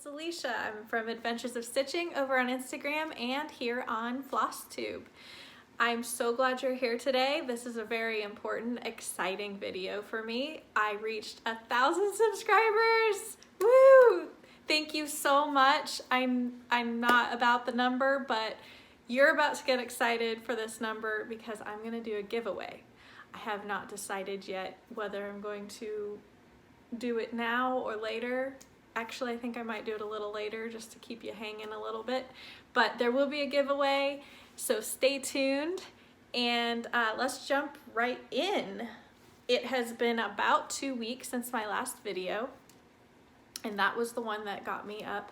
is Alicia. I'm from Adventures of Stitching over on Instagram and here on FlossTube. I'm so glad you're here today. This is a very important, exciting video for me. I reached 1,000 subscribers. Woo! Thank you so much. I'm not about the number, but you're about to get excited for this number because I'm gonna do a giveaway. I have not decided yet whether I'm going to do it now or later. Actually, I think I might do it a little later just to keep you hanging a little bit, but there will be a giveaway, so stay tuned and let's jump right in. It has been about 2 weeks since my last video, and that was the one that got me up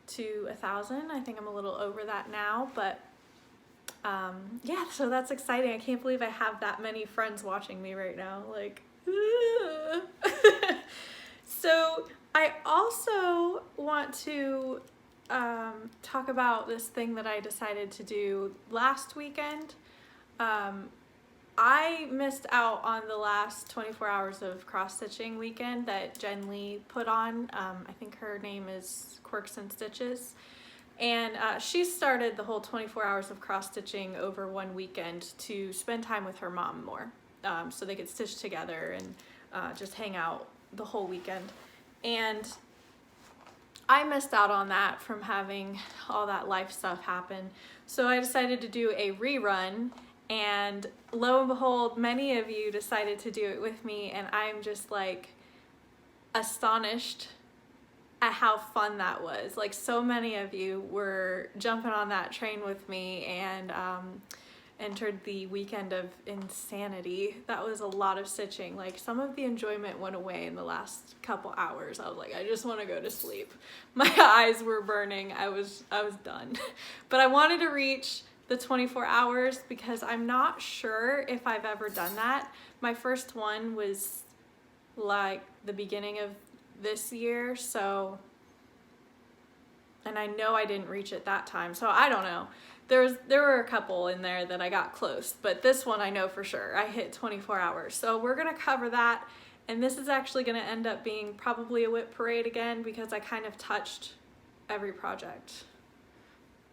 to 1,000. I think I'm a little over that now, but yeah, so that's exciting. I can't believe I have that many friends watching me right now, like So I also want to talk about this thing that I decided to do last weekend. I missed out on the last 24 hours of cross-stitching weekend that Jen Lee put on. I think her name is Quirks and Stitches. And she started the whole 24 hours of cross-stitching over one weekend to spend time with her mom more. So they could stitch together and just hang out the whole weekend. And I missed out on that from having all that life stuff happen. So I decided to do a rerun, and lo and behold, many of you decided to do it with me, and I'm just like astonished at how fun that was. Like, so many of you were jumping on that train with me and entered the weekend of insanity. That was a lot of stitching. Like, some of the enjoyment went away in the last couple hours. I was like, I just want to go to sleep. My eyes were burning. I was done. But I wanted to reach the 24 hours because I'm not sure if I've ever done that. My first one was like the beginning of this year, so, and I know I didn't reach it that time, so I don't know. There were a couple in there that I got close, but this one I know for sure. I hit 24 hours. So we're gonna cover that, and this is actually gonna end up being probably a whip parade again because I kind of touched every project.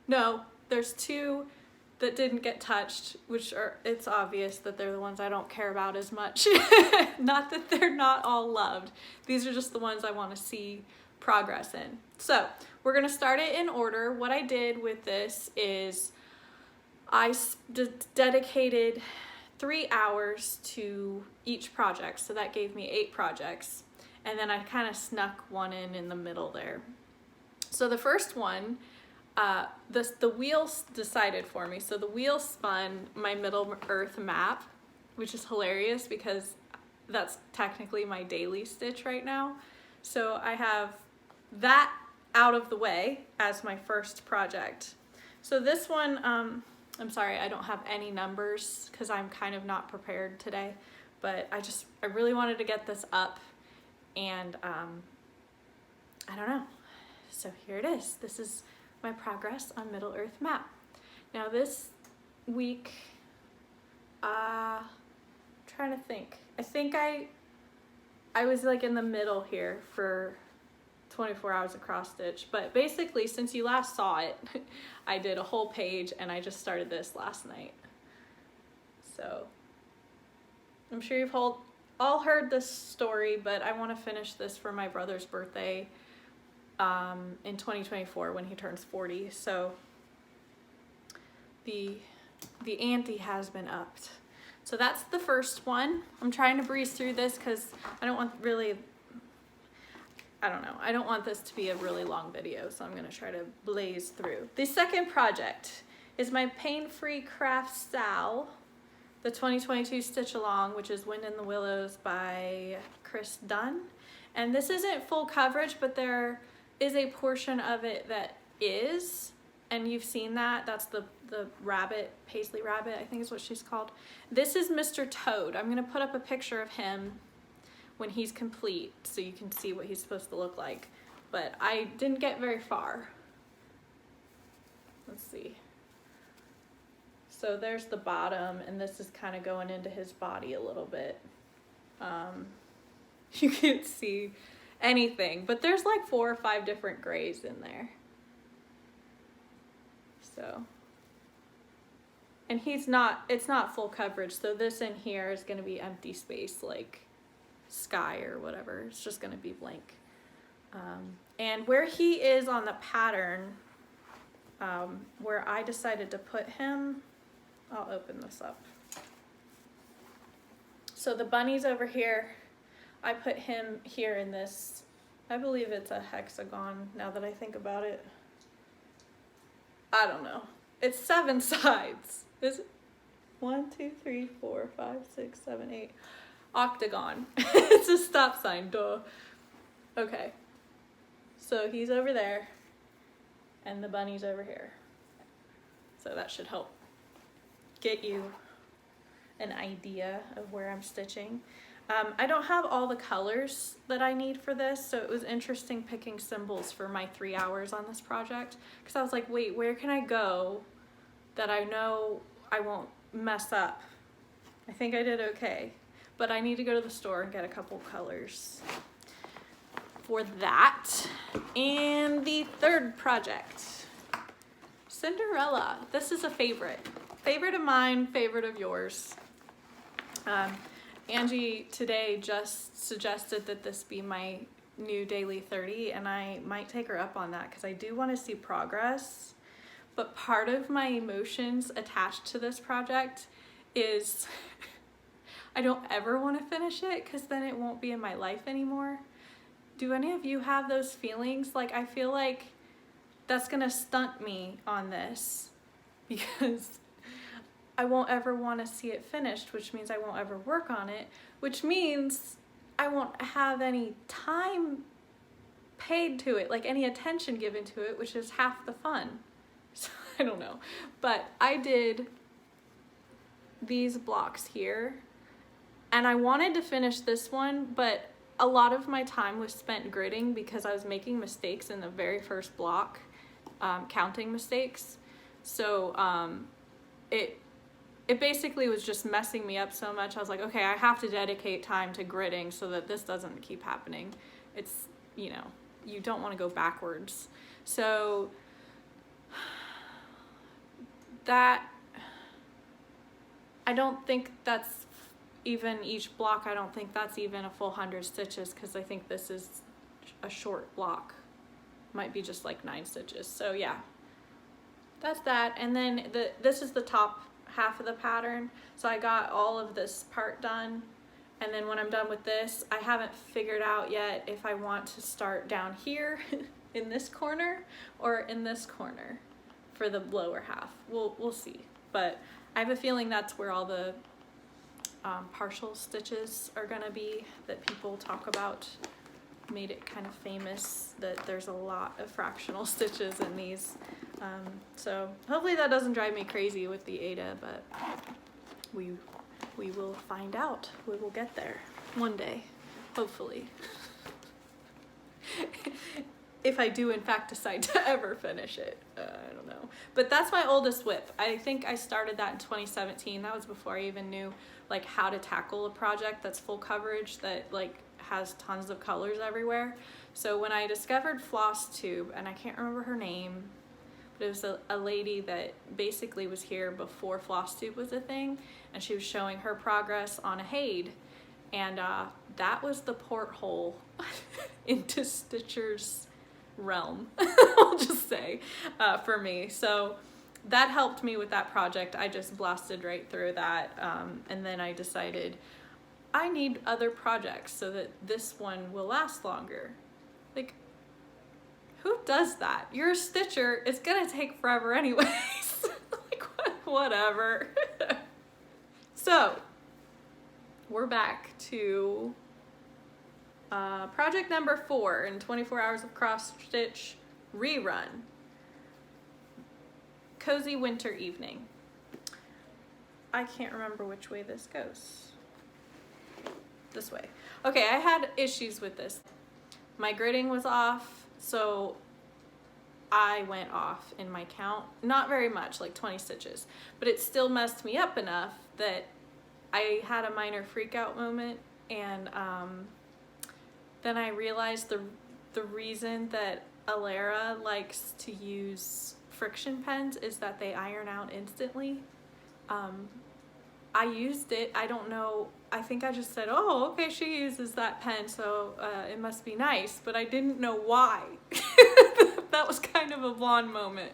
No, there's 2 that didn't get touched, which are, it's obvious that they're the ones I don't care about as much. Not that they're not all loved. These are just the ones I want to see progress in. So we're gonna start it in order. What I did with this is I dedicated 3 hours to each project. So that gave me 8 projects. And then I kind of snuck one in the middle there. So the first one, the wheel decided for me. So the wheel spun my Middle Earth map, which is hilarious because that's technically my daily stitch right now. So I have that out of the way as my first project. So this one, I'm sorry, I don't have any numbers because I'm kind of not prepared today, but I really wanted to get this up, and I don't know. So here it is. This is my progress on Middle Earth map. Now this week, trying to think. I think I was like in the middle here for 24 hours of cross stitch, but basically since you last saw it, I did a whole page and I just started this last night. So I'm sure you've all heard this story, but I want to finish this for my brother's birthday in 2024 when he turns 40. So the ante has been upped. So that's the first one. I'm trying to breeze through this because I don't want I don't want this to be a really long video, so I'm gonna try to blaze through. The second project is my Pain-Free Craft Sal, the 2022 Stitch Along, which is Wind in the Willows by Chris Dunn. And this isn't full coverage, but there is a portion of it that is, and you've seen that. That's the rabbit, Paisley Rabbit, I think is what she's called. This is Mr. Toad. I'm gonna put up a picture of him when he's complete so you can see what he's supposed to look like. But I didn't get very far. Let's see. So there's the bottom, and this is kind of going into his body a little bit. You can see anything, but there's like 4 or 5 different grays in there. So, and it's not full coverage, so this in here is going to be empty space, like sky or whatever. It's just going to be blank. And where he is on the pattern, where I decided to put him, I'll open this up. So the bunny's over here. I put him here in this, I believe it's a hexagon now that I think about it. I don't know. It's 7 sides. Is it? 1, 2, 3, 4, 5, 6, 7, 8. Octagon. It's a stop sign, duh. Okay. So he's over there, and the bunny's over here. So that should help get you an idea of where I'm stitching. I don't have all the colors that I need for this, so it was interesting picking symbols for my 3 hours on this project, because I was like, wait, where can I go that I know I won't mess up? I think I did okay, but I need to go to the store and get a couple colors for that. And the third project, Cinderella. This is a favorite of mine, favorite of yours. Angie today just suggested that this be my new daily 30, and I might take her up on that because I do want to see progress. But part of my emotions attached to this project is I don't ever want to finish it because then it won't be in my life anymore. Do any of you have those feelings? Like, I feel like that's gonna stunt me on this because I won't ever want to see it finished, which means I won't ever work on it, which means I won't have any time paid to it, like any attention given to it, which is half the fun. So I don't know, but I did these blocks here, and I wanted to finish this one, but a lot of my time was spent gridding because I was making mistakes in the very first block, counting mistakes. So it basically was just messing me up so much. I was like, okay, I have to dedicate time to gridding so that this doesn't keep happening. It's, you know, you don't want to go backwards. So that, I don't think that's even each block. I don't think that's even a full 100 stitches because I think this is a short block. Might be just like 9 stitches. So yeah, that's that. And then this is the top half of the pattern. So I got all of this part done, and then when I'm done with this, I haven't figured out yet if I want to start down here in this corner or in this corner for the lower half. We'll see, but I have a feeling that's where all the partial stitches are gonna be that people talk about. Made it kind of famous that there's a lot of fractional stitches in these. So hopefully that doesn't drive me crazy with the Ada, but we will find out. We will get there one day, hopefully. If I do in fact decide to ever finish it, I don't know. But that's my oldest whip. I think I started that in 2017. That was before I even knew like how to tackle a project that's full coverage, that like has tons of colors everywhere. So when I discovered FlossTube, and I can't remember her name, but it was a lady that basically was here before FlossTube was a thing, and she was showing her progress on a Haid, and that was the porthole into Stitcher's realm, I'll just say, for me. So that helped me with that project. I just blasted right through that, and then I decided I need other projects so that this one will last longer. Like, who does that? You're a stitcher, it's gonna take forever anyways. Like, whatever. So, we're back to project number 4 in 24 hours of cross stitch rerun. Cozy winter evening. I can't remember which way this goes. This way. Okay, I had issues with this. My gridding was off, so I went off in my count. Not very much, like 20 stitches, but it still messed me up enough that I had a minor freak out moment, and then I realized the reason that Ailarra likes to use friction pens is that they iron out instantly. I used it, I don't know, I think I just said, oh, okay, she uses that pen, so it must be nice, but I didn't know why. That was kind of a blonde moment.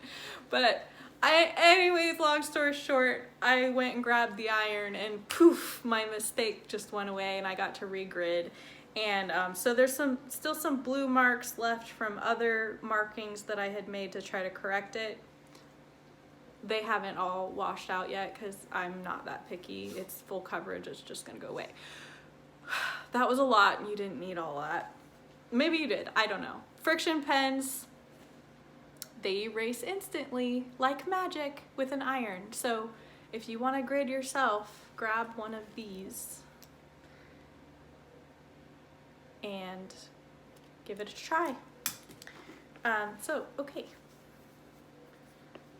But anyways, long story short, I went and grabbed the iron and poof, my mistake just went away and I got to regrid. And so there's still some blue marks left from other markings that I had made to try to correct it. They haven't all washed out yet because I'm not that picky. It's full coverage, it's just gonna go away. That was a lot and you didn't need all that. Maybe you did, I don't know. Friction pens, they erase instantly like magic with an iron. So if you wanna grid yourself, grab one of these and give it a try. Okay.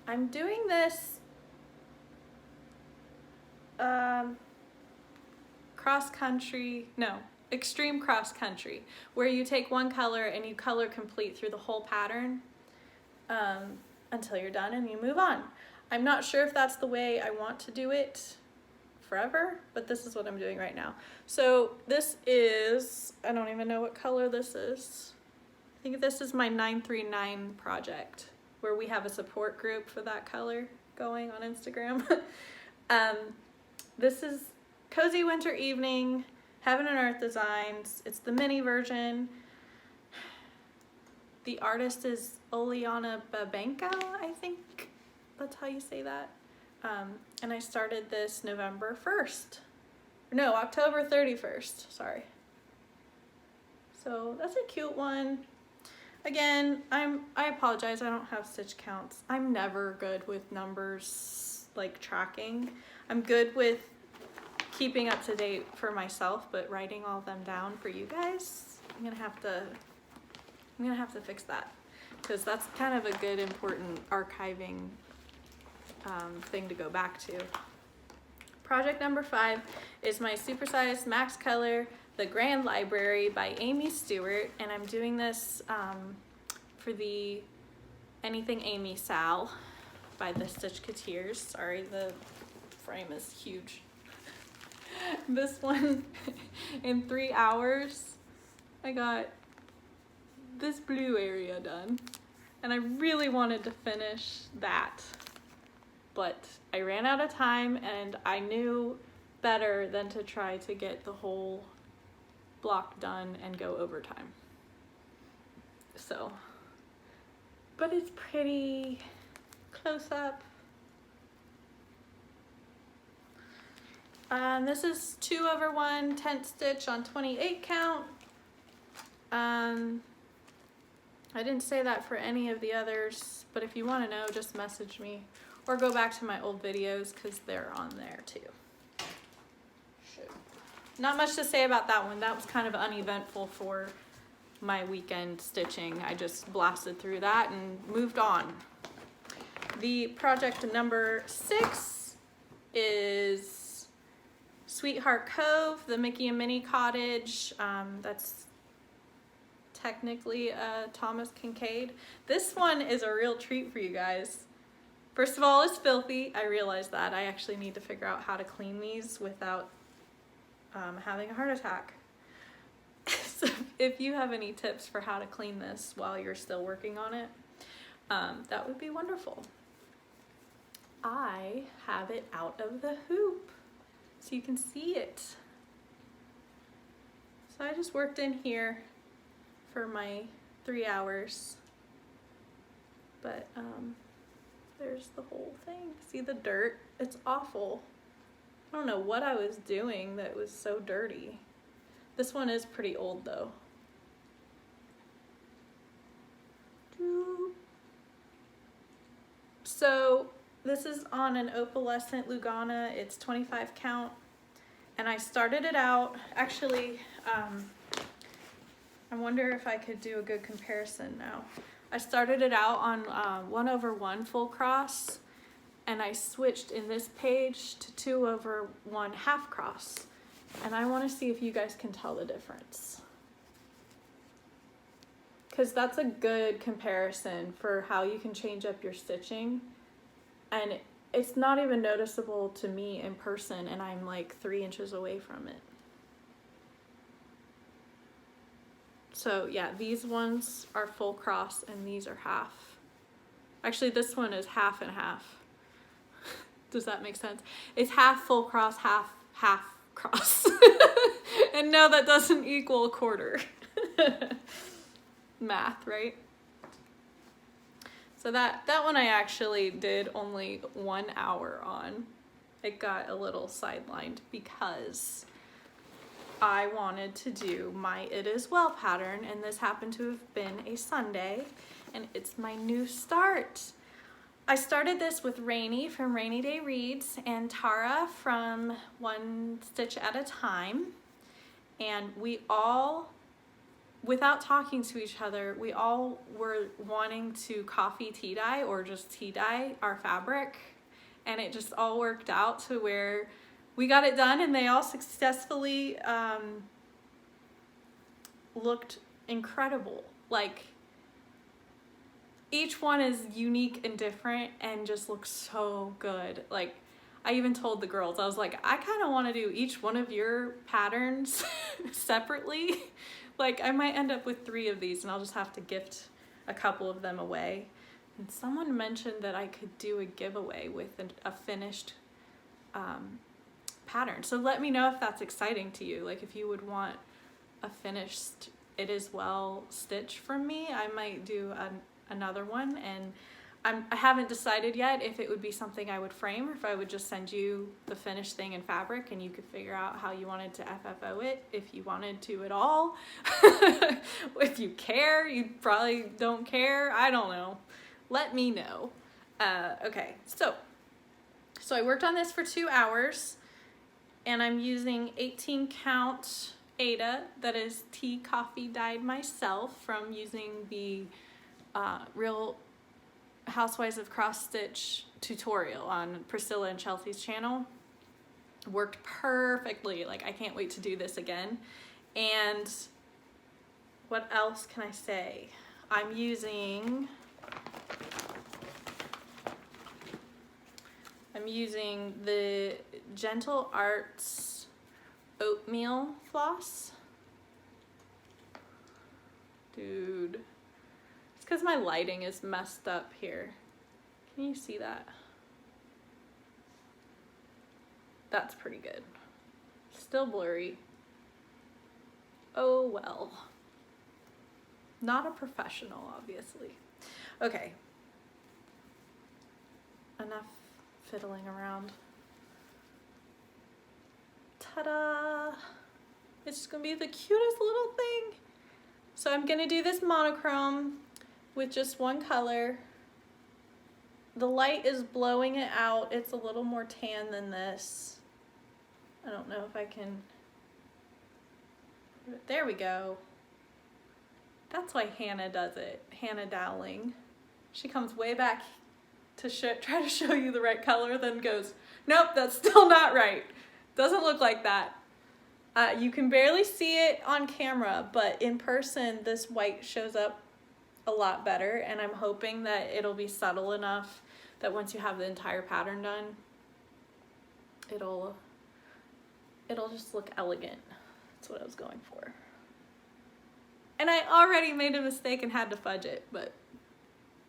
I'm doing this extreme cross country, where you take one color and you color complete through the whole pattern until you're done and you move on. I'm not sure if that's the way I want to do it forever, but this is what I'm doing right now. So this is, I don't even know what color this is. I think this is my 939 project, where we have a support group for that color going on Instagram. This is Cozy Winter Evening, Heaven and Earth Designs. It's the mini version. The artist is Oliana Babenka, I think that's how you say that. And I started this November 1st. No, October 31st, sorry. So that's a cute one. Again, I apologize, I don't have stitch counts. I'm never good with numbers, like tracking. I'm good with keeping up to date for myself, but writing all of them down for you guys, I'm gonna have to fix that, because that's kind of a good, important archiving thing to go back to. Project number 5 is my supersized max color, The Grand Library by Amy Stewart, and I'm doing this for the Anything Amy Sal by the Stitchketeers. Sorry, the frame is huge. This one, in 3 hours, I got this blue area done, and I really wanted to finish that, but I ran out of time and I knew better than to try to get the whole block done and go overtime. So, but it's pretty close up. This is 2/1 tent stitch on 28 count. I didn't say that for any of the others, but if you want to know, just message me or go back to my old videos because they're on there too. Shoot. Not much to say about that one. That was kind of uneventful for my weekend stitching. I just blasted through that and moved on. The project number 6 is Sweetheart Cove, the Mickey and Minnie Cottage. That's technically Thomas Kincaid. This one is a real treat for you guys. First of all, it's filthy. I realize that. I actually need to figure out how to clean these without having a heart attack. So if you have any tips for how to clean this while you're still working on it, that would be wonderful. I have it out of the hoop so you can see it. So I just worked in here for my 3 hours, but there's the whole thing. See the dirt? It's awful. I don't know what I was doing that was so dirty. This one is pretty old though. So this is on an opalescent Lugana. It's 25 count, and I started it out, actually, I wonder if I could do a good comparison now. I started it out on 1/1 full cross, and I switched in this page to 2/1 half cross, and I want to see if you guys can tell the difference. because that's a good comparison for how you can change up your stitching, and it's not even noticeable to me in person, and I'm like 3 inches away from it. So yeah, these ones are full cross and these are half. Actually, this one is half and half. Does that make sense? It's half full cross, half cross. And no, that doesn't equal a quarter. Math, right? So that one I actually did only 1 hour on. It got a little sidelined because I wanted to do my It Is Well pattern, and this happened to have been a Sunday, and it's my new start. I started this with Rainey from Rainy Day Reads and Dara from One Stitch at a Time, and we all, without talking to each other, we all were wanting to coffee tea dye or just tea dye our fabric, and it just all worked out to where we got it done, and they all successfully looked incredible. Like, each one is unique and different and just looks so good. Like, I even told the girls, I was like, I kind of want to do each one of your patterns separately. Like, I might end up with 3 of these and I'll just have to gift a couple of them away. And someone mentioned that I could do a giveaway with a finished pattern. So let me know if that's exciting to you. Like, if you would want a finished It Is Well stitch from me, I might do another one. And I haven't decided yet if it would be something I would frame or if I would just send you the finished thing in fabric and you could figure out how you wanted to FFO it, if you wanted to at all. If you care, you probably don't care. I don't know. Let me know. Okay, so I worked on this for 2 hours, and I'm using 18 count Ada that is tea coffee dyed myself from using the Real Housewives of Cross Stitch tutorial on Priscilla and Chelsea's channel. Worked perfectly. Like, I can't wait to do this again. And what else can I say? I'm using the Gentle Arts oatmeal floss. Dude, it's because my lighting is messed up here. Can you see that? That's pretty good. Still blurry. Oh well. Not a professional, obviously. Okay. Enough fiddling around. Ta-da! It's just gonna be the cutest little thing. So I'm gonna do this monochrome with just one color. The light is blowing it out. It's a little more tan than this. I don't know if I can. There we go. That's why Hannah does it. Hannah Dowling. She comes way back to try to show you the right color, then goes, nope, that's still not right. Doesn't look like that. You can barely see it on camera, but in person, this white shows up a lot better, and I'm hoping that it'll be subtle enough that once you have the entire pattern done, it'll just look elegant. That's what I was going for. And I already made a mistake and had to fudge it, but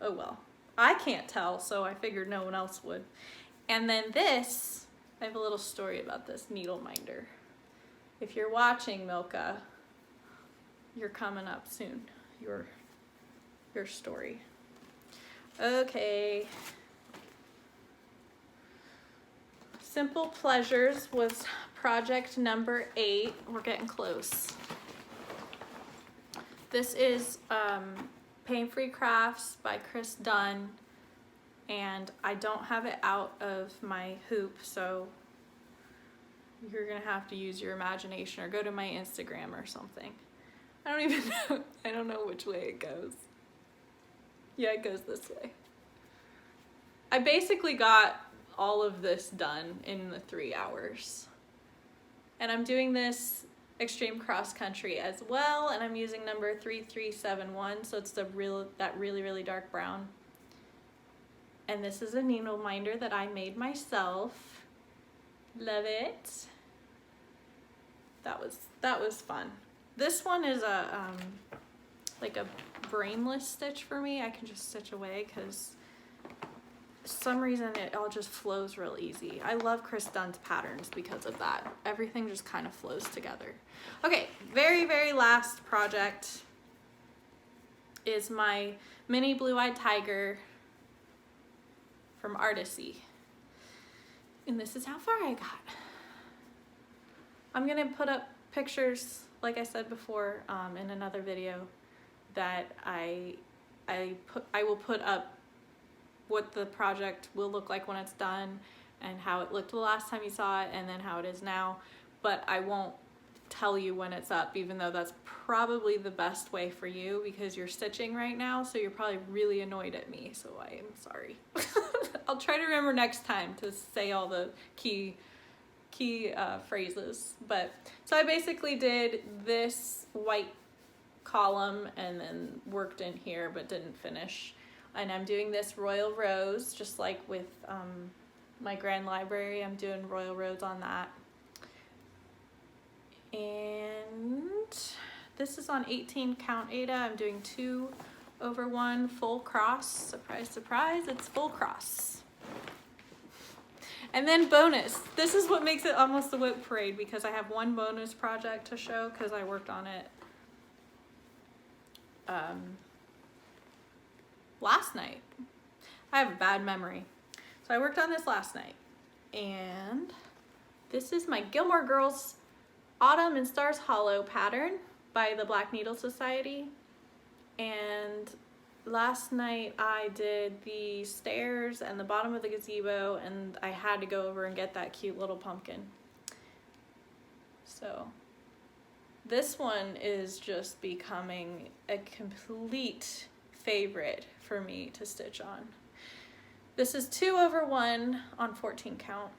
oh well. I can't tell, so I figured no one else would. And then this, I have a little story about this needle minder. If you're watching, Milka, you're coming up soon. Your story. Okay. Simple Pleasures was project number 8. We're getting close. This is Pain-Free Crafts by Chris Dunn, and I don't have it out of my hoop, so you're gonna have to use your imagination or go to my Instagram or something. I don't even know. I don't know which way it goes. Yeah, it goes this way. I basically got all of this done in the 3 hours. And I'm doing this extreme cross country as well, and I'm using number 3371, so it's that really dark brown. And this is a needle minder that I made myself. Love it. That was fun. This one is a like a brainless stitch for me. I can just stitch away because for some reason it all just flows real easy. I love Chris Dunn's patterns because of that. Everything just kind of flows together. Okay, very last project is my mini blue-eyed tiger from Artisy. And this is how far I got. I'm gonna put up pictures, like I said before, in another video that I will put up what the project will look like when it's done and how it looked the last time you saw it and then how it is now, but I won't tell you when it's up, even though that's probably the best way for you because you're stitching right now, so you're probably really annoyed at me, so I am sorry. I'll try to remember next time to say all the key phrases. But so I basically did this white column and then worked in here but didn't finish. And I'm doing this royal rose, just like with my grand library. I'm doing royal rose on that. And this is on 18 count Aida. I'm doing 2/1 full cross. Surprise, surprise, it's full cross. And then bonus. This is what makes it almost a whip parade because I have one bonus project to show because I worked on it last night. I have a bad memory. So I worked on this last night. And this is my Gilmore Girls Autumn and Stars Hollow pattern by the Black Needle Society. And last night I did the stairs and the bottom of the gazebo, and I had to go over and get that cute little pumpkin. So this one is just becoming a complete favorite for me to stitch on. This is 2/1 on 14 count.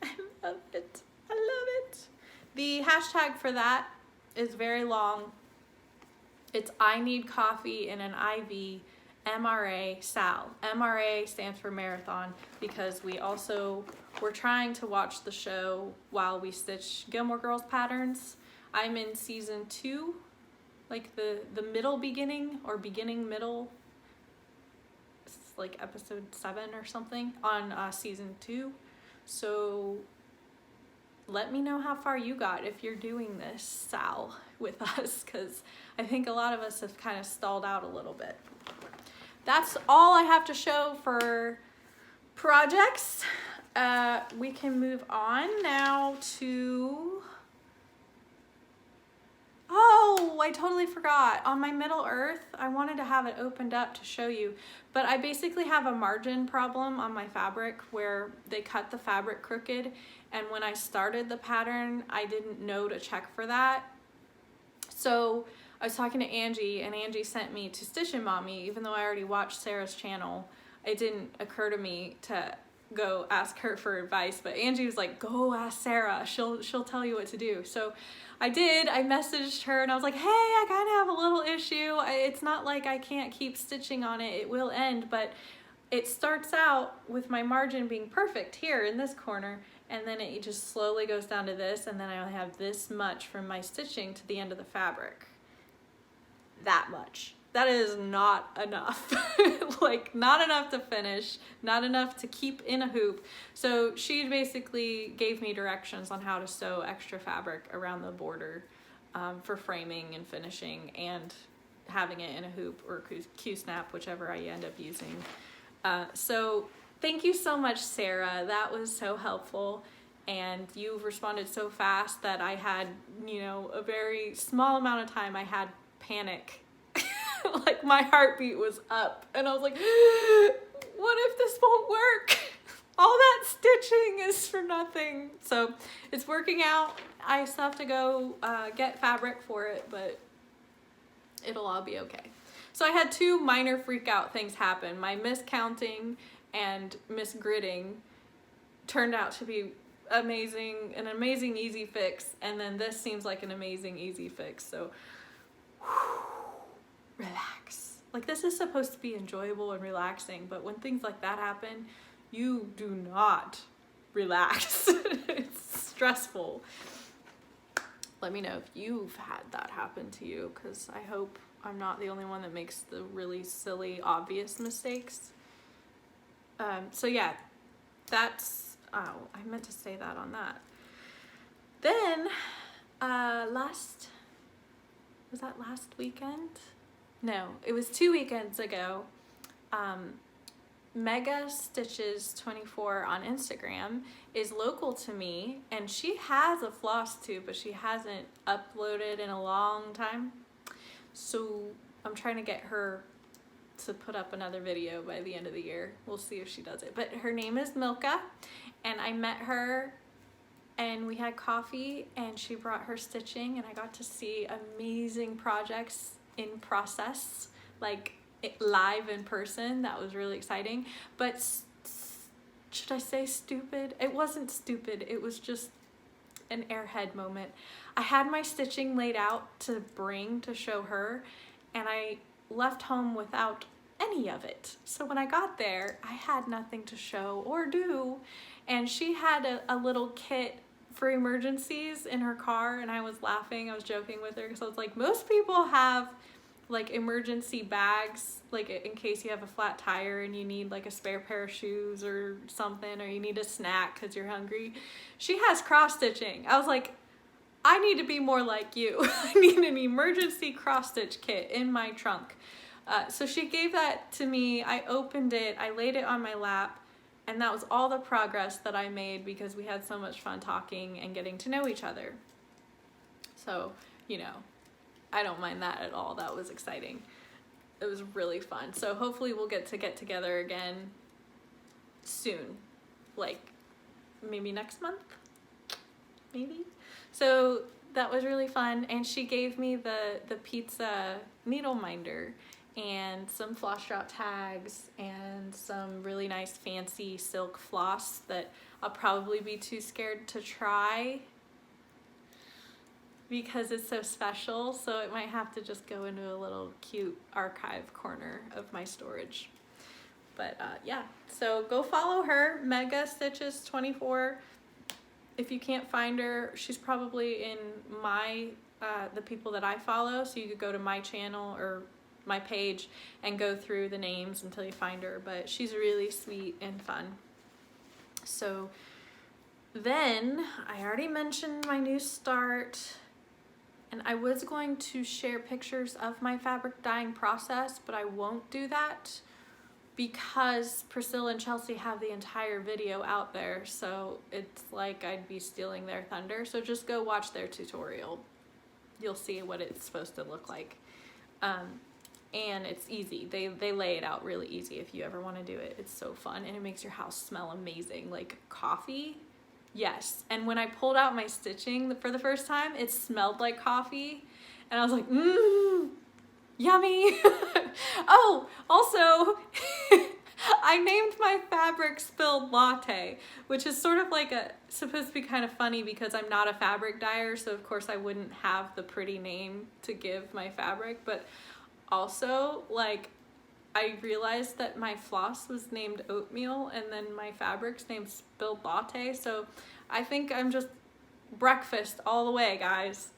I love it. I love it. The hashtag for that is very long. It's I need coffee in an IV MRA Sal. MRA stands for marathon because we're trying to watch the show while we stitch Gilmore Girls patterns. I'm in season 2, like the middle beginning or beginning middle. It's like episode 7 or something on season 2. So let me know how far you got if you're doing this, Sal, with us, because I think a lot of us have kind of stalled out a little bit. That's all I have to show for projects. We can move on now to... Oh, I totally forgot. On my Middle Earth, I wanted to have it opened up to show you, but I basically have a margin problem on my fabric where they cut the fabric crooked, and when I started the pattern, I didn't know to check for that. So I was talking to Angie, and Angie sent me to Stitchin' Mommy, even though I already watched Sarah's channel. It didn't occur to me to go ask her for advice, but Angie was like, go ask Sarah, she'll tell you what to do. So I did. I messaged her and I was like, hey, I kind of have a little issue. It's not like I can't keep stitching on it. It will end, but it starts out with my margin being perfect here in this corner, and then it just slowly goes down to this, and then I only have this much from my stitching to the end of the fabric. That much. That is not enough. Like, not enough to finish, not enough to keep in a hoop. So she basically gave me directions on how to sew extra fabric around the border for framing and finishing and having it in a hoop or Q-snap, whichever I end up using. So thank you so much, Sarah. That was so helpful. And you responded so fast that I had, you know, a very small amount of time I had panic. Like, my heartbeat was up and I was like, what if this won't work? All that stitching is for nothing. So it's working out. I still have to go get fabric for it, but it'll all be okay. So I had 2 minor freak out things happen. My miscounting and misgridding turned out to be an amazing easy fix, and then this seems like an amazing easy fix. So relax. Like, this is supposed to be enjoyable and relaxing, but when things like that happen, you do not relax. It's stressful. Let me know if you've had that happen to you, because I hope I'm not the only one that makes the really silly, obvious mistakes. So yeah, that's, oh, I meant to say that on that. Then, was that last weekend? No, it was 2 weekends ago. Mega Stitches 24 on Instagram is local to me, and she has a FlossTube, but she hasn't uploaded in a long time. So I'm trying to get her to put up another video by the end of the year. We'll see if she does it. But her name is Milka, and I met her and we had coffee, and she brought her stitching, and I got to see amazing projects in process, like live in person. That was really exciting. But should I say stupid? It wasn't stupid. It was just an airhead moment. I had my stitching laid out to bring to show her, and I left home without any of it. So when I got there, I had nothing to show or do, and she had a little kit for emergencies in her car, and I was laughing, I was joking with her, because I was like, most people have like emergency bags, like in case you have a flat tire and you need like a spare pair of shoes or something, or you need a snack because you're hungry. She has cross stitching. I was like, I need to be more like you. I need an emergency cross stitch kit in my trunk. So she gave that to me. I opened it, I laid it on my lap, and that was all the progress that I made because we had so much fun talking and getting to know each other. So, you know, I don't mind that at all. That was exciting. It was really fun. So hopefully we'll get together again soon, like maybe next month, maybe. So that was really fun, and she gave me the pizza needle minder and some floss drop tags and some really nice fancy silk floss that I'll probably be too scared to try because it's so special, so it might have to just go into a little cute archive corner of my storage. But yeah, so go follow her, Mega Stitches 24. If you can't find her, she's probably in my the people that I follow, so you could go to my channel or my page and go through the names until you find her, but she's really sweet and fun. So then I already mentioned my new start, and I was going to share pictures of my fabric dyeing process, but I won't do that because Priscilla and Chelsea have the entire video out there, so it's like I'd be stealing their thunder. So just go watch their tutorial. You'll see what it's supposed to look like. And it's easy. They lay it out really easy if you ever want to do it. It's so fun, and it makes your house smell amazing. Like coffee, yes. And when I pulled out my stitching for the first time, it smelled like coffee, and I was like, yummy. Oh, also, I named my fabric Spilled Latte, which is sort of like supposed to be kind of funny because I'm not a fabric dyer, so of course I wouldn't have the pretty name to give my fabric, but also, like, I realized that my floss was named Oatmeal and then my fabric's named Spilled Latte, so I think I'm just breakfast all the way, guys.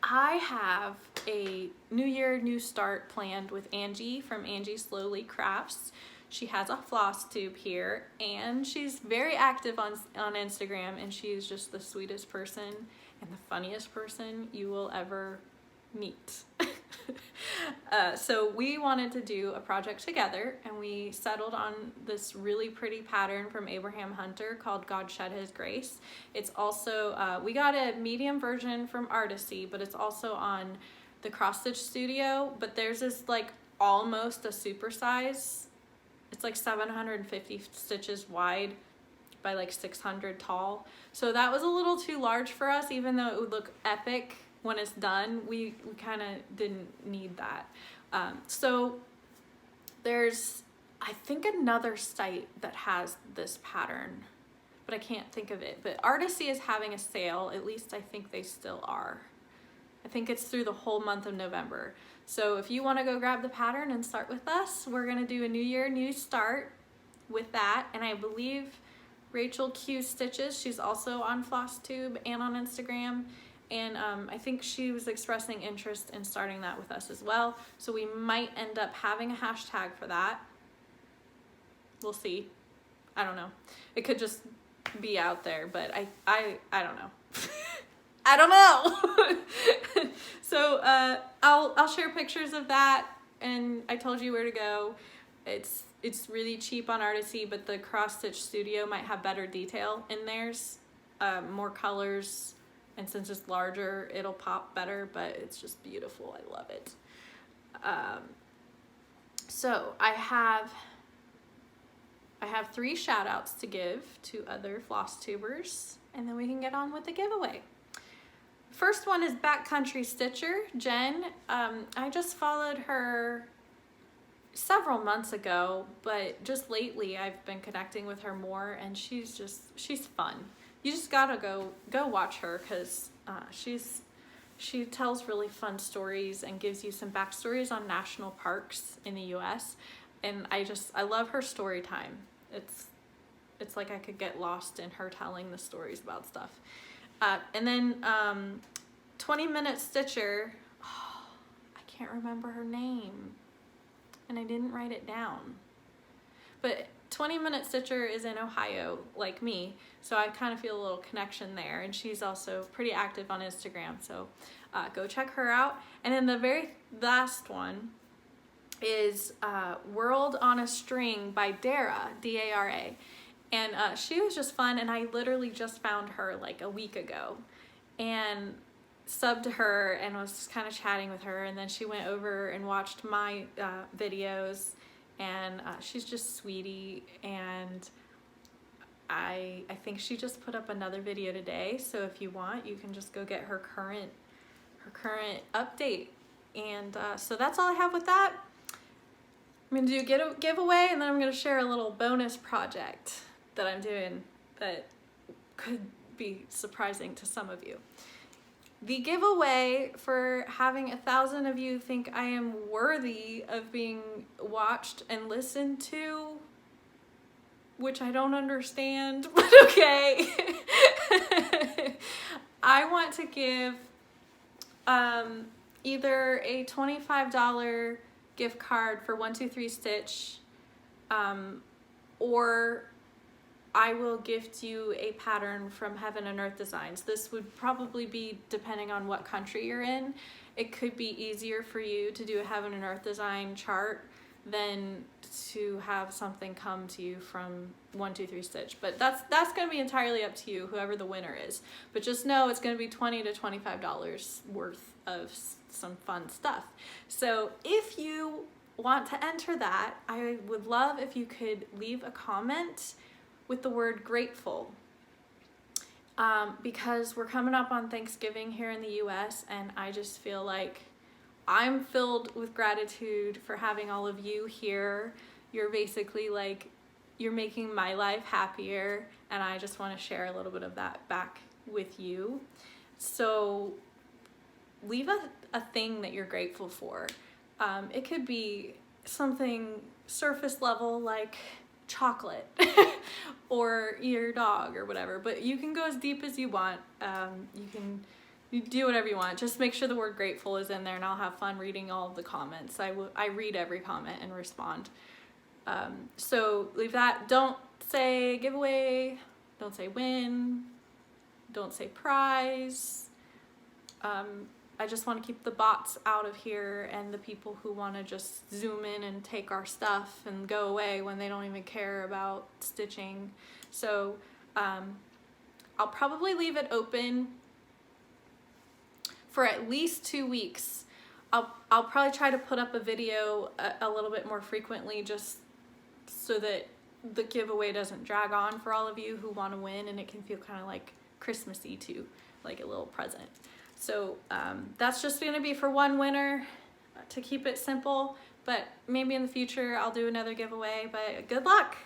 I have a New Year, New Start planned with Angie from Angie Slowly Crafts. She has a FlossTube here, and she's very active on Instagram, and she's just the sweetest person and the funniest person you will ever meet. So we wanted to do a project together, and we settled on this really pretty pattern from Abraham Hunter called God Shed His Grace. It's also, we got a medium version from Artisy, but it's also on the Cross Stitch Studio, but theirs is like almost a super size. It's like 750 stitches wide by like 600 tall. So that was a little too large for us, even though it would look epic when it's done. We kind of didn't need that. So there's I think another site that has this pattern, but I can't think of it. But Artisy is having a sale, at least I think they still are. I think it's through the whole month of November. So if you want to go grab the pattern and start with us, we're going to do a new year, new start with that. And I believe Rachel Q Stitches, she's also on FlossTube and on Instagram. And I think she was expressing interest in starting that with us as well. So we might end up having a hashtag for that. We'll see. I don't know. It could just be out there, but I don't know. I don't know. So I'll share pictures of that, and I told you where to go. It's really cheap on Artisy, but the Cross Stitch Studio might have better detail in theirs, more colors, and since it's larger, it'll pop better. But it's just beautiful. I love it. So I have 3 shout outs to give to other floss tubers, and then we can get on with the giveaway. First one is Backcountry Stitcher, Jen. I just followed her several months ago, but just lately I've been connecting with her more, and she's fun. You just gotta go watch her, because she tells really fun stories and gives you some backstories on national parks in the US. And I love her story time. It's like I could get lost in her telling the stories about stuff. And then 20-Minute Stitcher, oh, I can't remember her name, and I didn't write it down. But 20-Minute Stitcher is in Ohio, like me, so I kind of feel a little connection there, and she's also pretty active on Instagram, so go check her out. And then the very last one is World on a String by Dara, D-A-R-A. And she was just fun, and I literally just found her like a week ago and subbed to her and was kind of chatting with her, and then she went over and watched my videos, and she's just sweetie, and I think she just put up another video today, so if you want, you can just go get her current update. And so that's all I have with that. I'm gonna do a giveaway, and then I'm gonna share a little bonus project that I'm doing that could be surprising to some of you. The giveaway for having 1,000 of you think I am worthy of being watched and listened to, which I don't understand, but okay. I want to give either a $25 gift card for 123 Stitch, or I will gift you a pattern from Heaven and Earth Designs. This would probably be depending on what country you're in. It could be easier for you to do a Heaven and Earth Design chart than to have something come to you from 123 Stitch. But that's going to be entirely up to you, whoever the winner is. But just know it's going to be $20 to $25 worth of some fun stuff. So if you want to enter that, I would love if you could leave a comment with the word grateful, because we're coming up on Thanksgiving here in the US, and I just feel like I'm filled with gratitude for having all of you here. You're basically like, you're making my life happier, and I just want to share a little bit of that back with you. So leave a thing that you're grateful for. It could be something surface level like chocolate or your dog or whatever, but you can go as deep as you want. You do whatever you want. Just make sure the word grateful is in there, and I'll have fun reading all of the comments. I read every comment and respond. So leave that. Don't say giveaway, don't say win, don't say prize. I just want to keep the bots out of here and the people who want to just zoom in and take our stuff and go away when they don't even care about stitching. So I'll probably leave it open for at least 2 weeks. I'll probably try to put up a video a little bit more frequently, just so that the giveaway doesn't drag on for all of you who want to win, and it can feel kind of like Christmassy too, like a little present. So that's just going to be for one winner to keep it simple, but maybe in the future I'll do another giveaway, but good luck.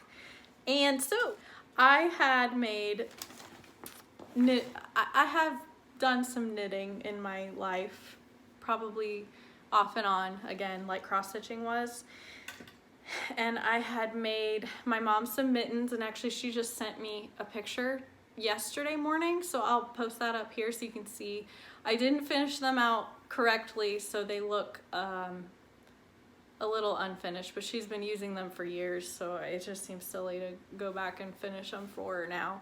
And so I had made I have done some knitting in my life, probably off and on, again, like cross stitching was. And I had made my mom some mittens, and actually she just sent me a picture yesterday morning, so I'll post that up here so you can see. I didn't finish them out correctly, so they look a little unfinished, but she's been using them for years, so it just seems silly to go back and finish them for her now.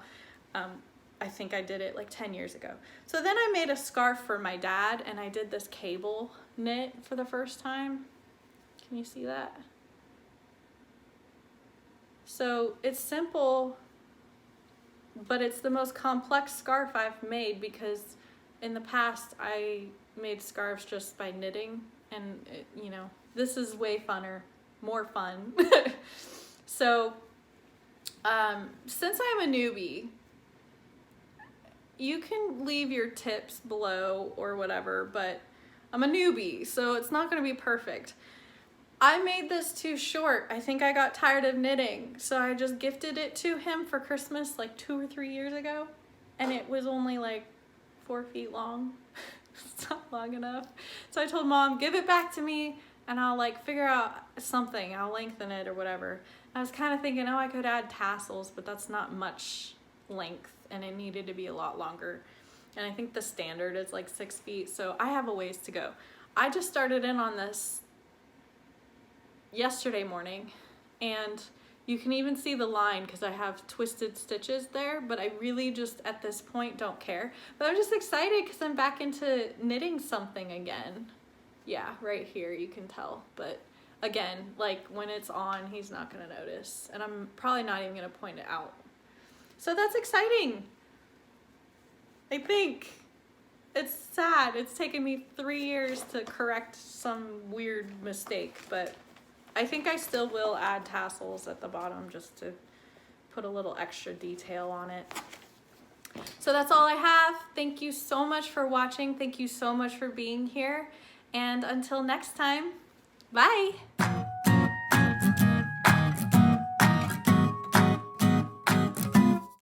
I think I did it like 10 years ago. So then I made a scarf for my dad, and I did this cable knit for the first time. Can you see that? So it's simple, but it's the most complex scarf I've made, because in the past I made scarves just by knitting, and it, you know, this is way funner, more fun. So since I'm a newbie, you can leave your tips below or whatever, but I'm a newbie, so it's not gonna be perfect. I made this too short. I think I got tired of knitting, so I just gifted it to him for Christmas like 2 or 3 years ago, and it was only like 4 feet long. It's not long enough. So I told Mom, give it back to me and I'll like figure out something. I'll lengthen it or whatever. I was kind of thinking, oh, I could add tassels, but that's not much length, and it needed to be a lot longer. And I think the standard is like 6 feet, so I have a ways to go. I just started in on this yesterday morning, and you can even see the line because I have twisted stitches there, but I really just at this point don't care. But I'm just excited because I'm back into knitting something again. Yeah, right here you can tell, but again, like when it's on, he's not gonna notice, and I'm probably not even gonna point it out. So that's exciting. I think. It's sad. It's taken me 3 years to correct some weird mistake, but I think I still will add tassels at the bottom just to put a little extra detail on it. So that's all I have. Thank you so much for watching. Thank you so much for being here. And until next time, bye.